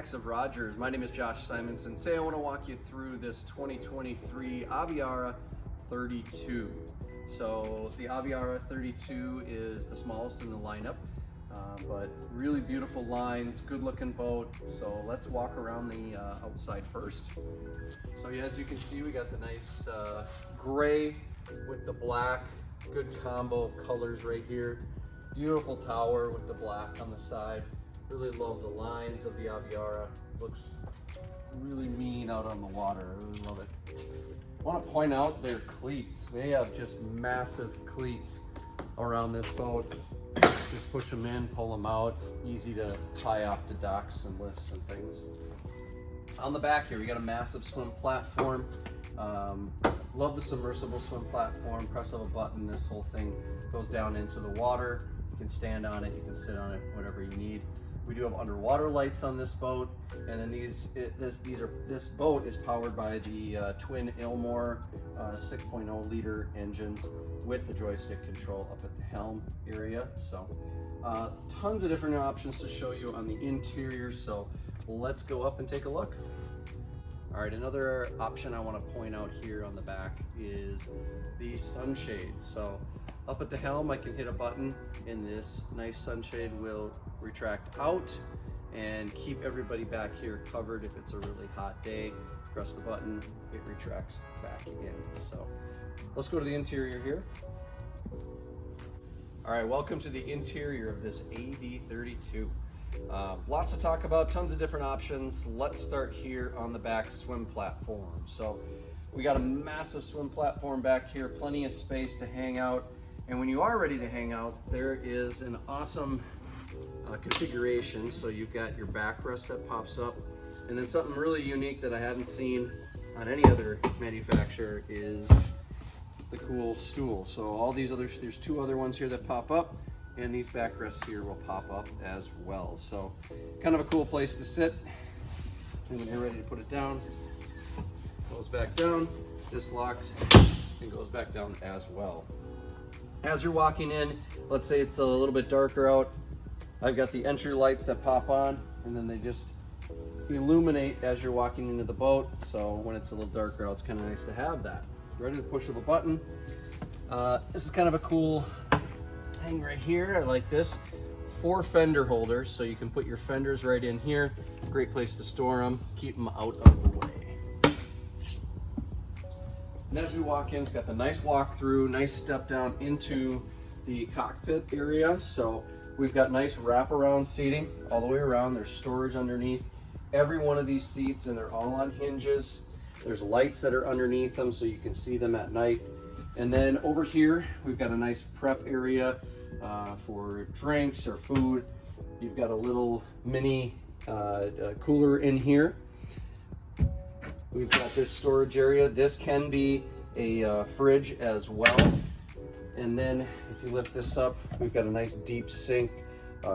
MarineMax of Rogers. My name is Josh Simonson. Today I want to walk you through this 2023 Aviara 32. So the Aviara 32 is the smallest in the lineup, but really beautiful lines, good looking boat. So let's walk around the outside first. So yeah, as you can see, we got the nice gray with the black, good combo of colors right here. Beautiful tower with the black on the side. Really love the lines of the Aviara. Looks really mean out on the water. I really love it. I want to point out their cleats. They have just massive cleats around this boat. Just push them in, pull them out. Easy to tie off the docks and lifts and things. On the back here, we got a massive swim platform. Love the submersible swim platform. Press of a button, this whole thing goes down into the water. You can stand on it, you can sit on it, whatever you need. We do have underwater lights on this boat, and then this boat is powered by the twin Ilmor 6.0 liter engines with the joystick control up at the helm area. So tons of different options to show you on the interior. So let's go up and take a look. All right, another option I want to point out here on the back is the sunshade. So up at the helm, I can hit a button and this nice sunshade will retract out and keep everybody back here covered. If it's a really hot day, press the button, it retracts back in. So let's go to the interior here. All right, welcome to the interior of this AV32. Lots to talk about, tons of different options. Let's start here on the back swim platform. So we got a massive swim platform back here, plenty of space to hang out. And when you are ready to hang out, there is an awesome configuration. So you've got your backrest that pops up, and then something really unique that I haven't seen on any other manufacturer is the cool stool. So all these others, there's two other ones here that pop up, and these backrests here will pop up as well. So kind of a cool place to sit. And when you're ready to put it down, it goes back down, this locks and goes back down as well. As you're walking in, let's say it's a little bit darker out, I've got the entry lights that pop on, and then they just illuminate as you're walking into the boat. So when it's a little darker out, it's kind of nice to have that. Ready to push of a button. This is kind of a cool thing right here. I like this. 4 fender holders, so you can put your fenders right in here. Great place to store them, keep them out of the way. And as we walk in, it's got the nice walkthrough, nice step down into the cockpit area. So we've got nice wraparound seating all the way around. There's storage underneath every one of these seats, and they're all on hinges. There's lights that are underneath them so you can see them at night. And then over here, we've got a nice prep area for drinks or food. You've got a little mini cooler in here. We've got this storage area. This can be a fridge as well. And then if you lift this up, we've got a nice deep sink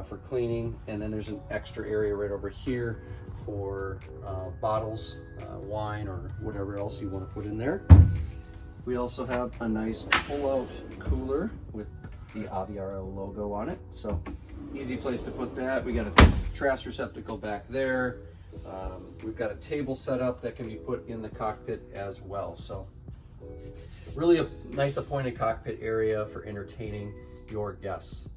for cleaning. And then there's an extra area right over here for bottles, wine, or whatever else you want to put in there. We also have a nice pull-out cooler with the Aviara logo on it. So easy place to put that. We got a trash receptacle back there. We've got a table set up that can be put in the cockpit as well. So really a nice appointed cockpit area for entertaining your guests.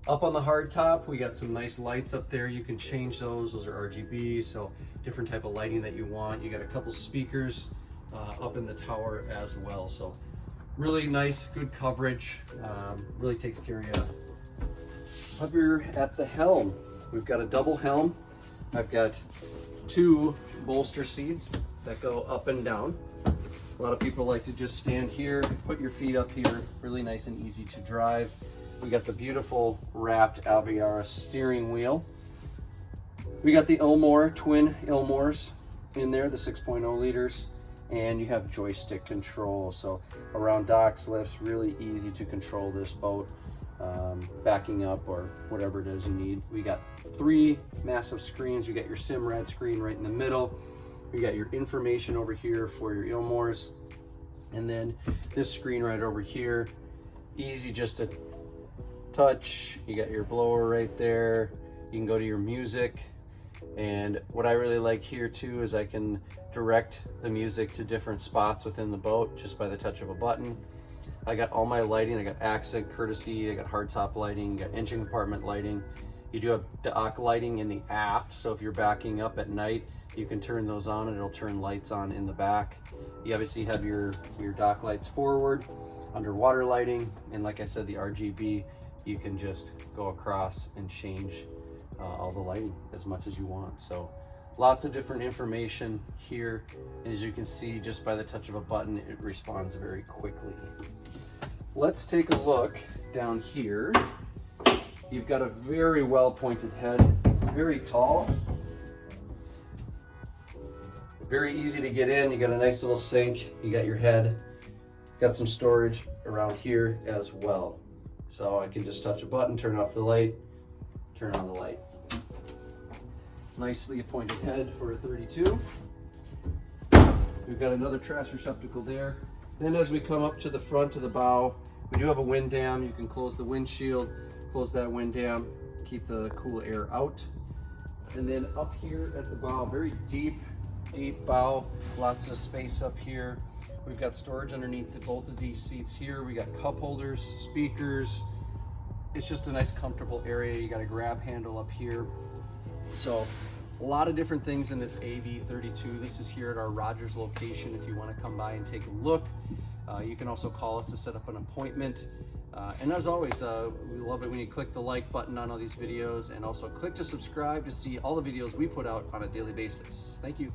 Up on the hard top, we got some nice lights up there. You can change those. Those are RGB, so different type of lighting that you want. You got a couple speakers up in the tower as well. So really nice, good coverage. Really takes care of you. Up here at the helm, we've got a double helm. I've got 2 bolster seats that go up and down. A lot of people like to just stand here, put your feet up here, really nice and easy to drive. We got the beautiful wrapped Aviara steering wheel. We got the Ilmor, twin Ilmors in there, the 6.0 liters, and you have joystick control. So around docks, lifts, really easy to control this boat. Backing up or whatever it is you need. We got 3 massive screens. You got your SimRad screen right in the middle. You got your information over here for your Ilmors, and then this screen right over here. Easy just to touch. You got your blower right there. You can go to your music. And what I really like here too is I can direct the music to different spots within the boat just by the touch of a button. I got all my lighting. I got accent, courtesy, I got hardtop lighting, got engine compartment lighting. You do have dock lighting in the aft, so if you're backing up at night, you can turn those on and it'll turn lights on in the back. You obviously have your dock lights forward, underwater lighting, and like I said, the RGB, you can just go across and change all the lighting as much as you want. So lots of different information here, and as you can see, just by the touch of a button, it responds very quickly. Let's take a look down here. You've got a very well pointed head, very tall, very easy to get in. You got a nice little sink, you got your head, got some storage around here as well. So I can just touch a button, turn off the light, turn on the light. Nicely appointed head for a 32. We've got another trash receptacle there. Then as we come up to the front of the bow, we do have a wind dam. You can close the windshield, close that wind dam, keep the cool air out. And then up here at the bow, very deep bow, lots of space up here. We've got storage underneath both of these seats here. We got cup holders, speakers. It's just a nice comfortable area. You got a grab handle up here. So a lot of different things in this AV32. This is here at our Rogers location if you want to come by and take a look. You can also call us to set up an appointment. And as always, we love it when you click the like button on all these videos, and also click to subscribe to see all the videos we put out on a daily basis. Thank you.